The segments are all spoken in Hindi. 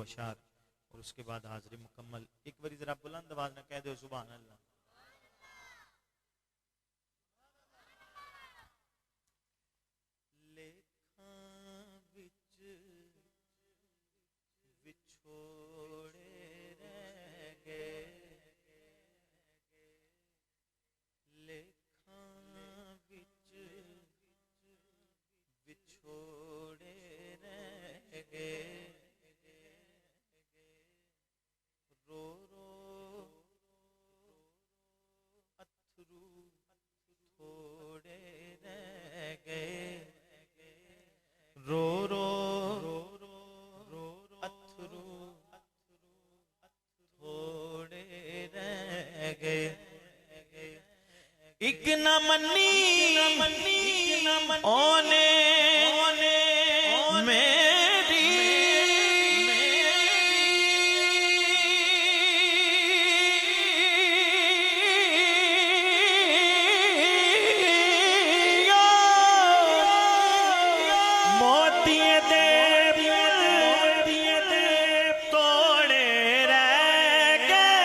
अशार और उसके बाद हाजिरी मुकम्मल। एक बार जरा बुलंद आवाज में कह दो सुभान अल्लाह। एक न मन्नी ओने मेरी मोतिये दे तोड़े रह गए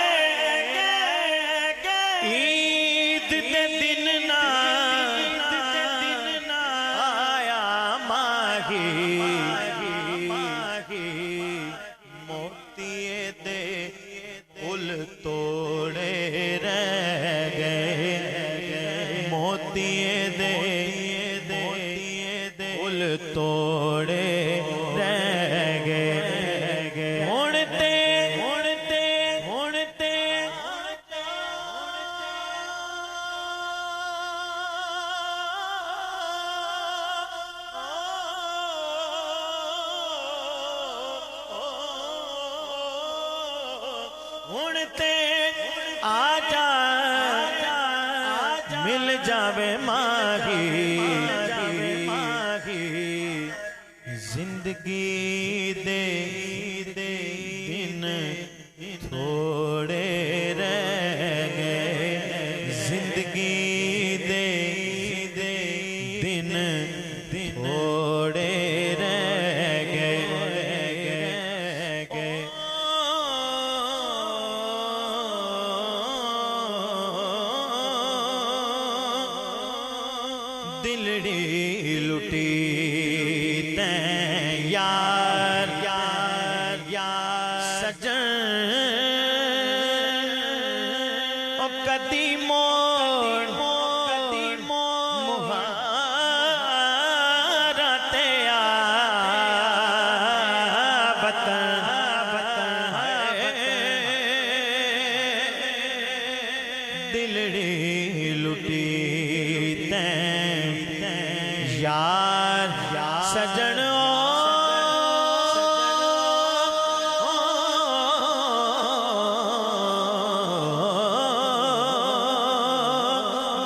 ईद दे दिन ना आया माही मोतिये दे फुल तोड़े रह गए मोतिये दे फुल तोड़े रह गए होणते आजा मिल जावे माही जिंदगी दे दिन थोड़े रह गए जिंदगी दे दिन थोड़े रह गए दिलड़ी लुटी तैं यार सजन ओ कदी मोड़ मुहारा ते आ बतन दिलड़ी लुटी तैं यार सजन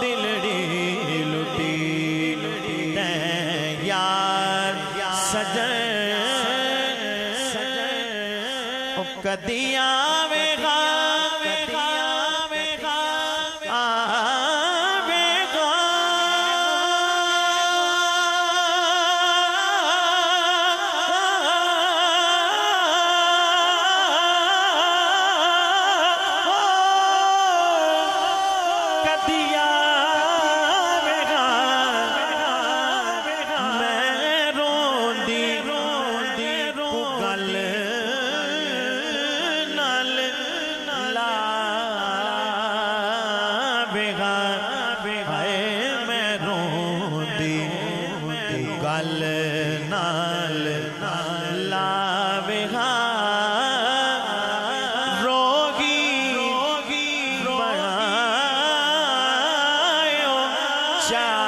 दिलड़ी लुटी तैं यार सजन कदी आवेगा गल नाल लावेगा रोगी बनायो चावत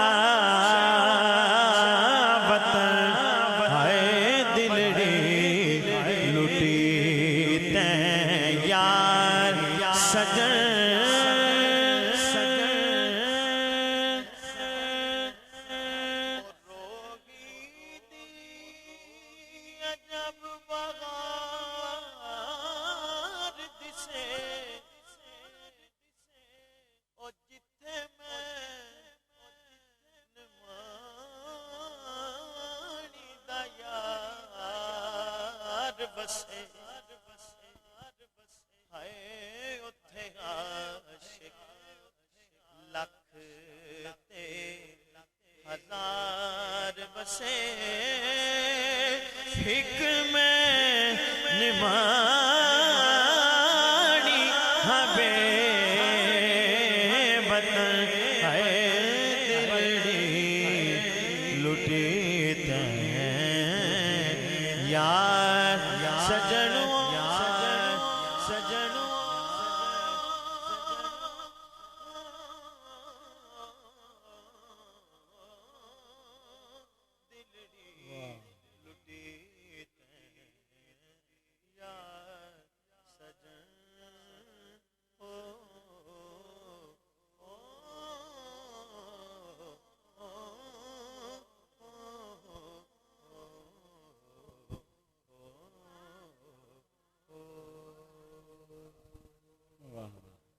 है दिलड़ी लुटी तैं यार सजन बसे हाय उत्थे आशिक लख ते हजार बसे हिक्म निमानी हबे बदन है दिलड़ी लुटी ते यार सजनों सजनों वाह।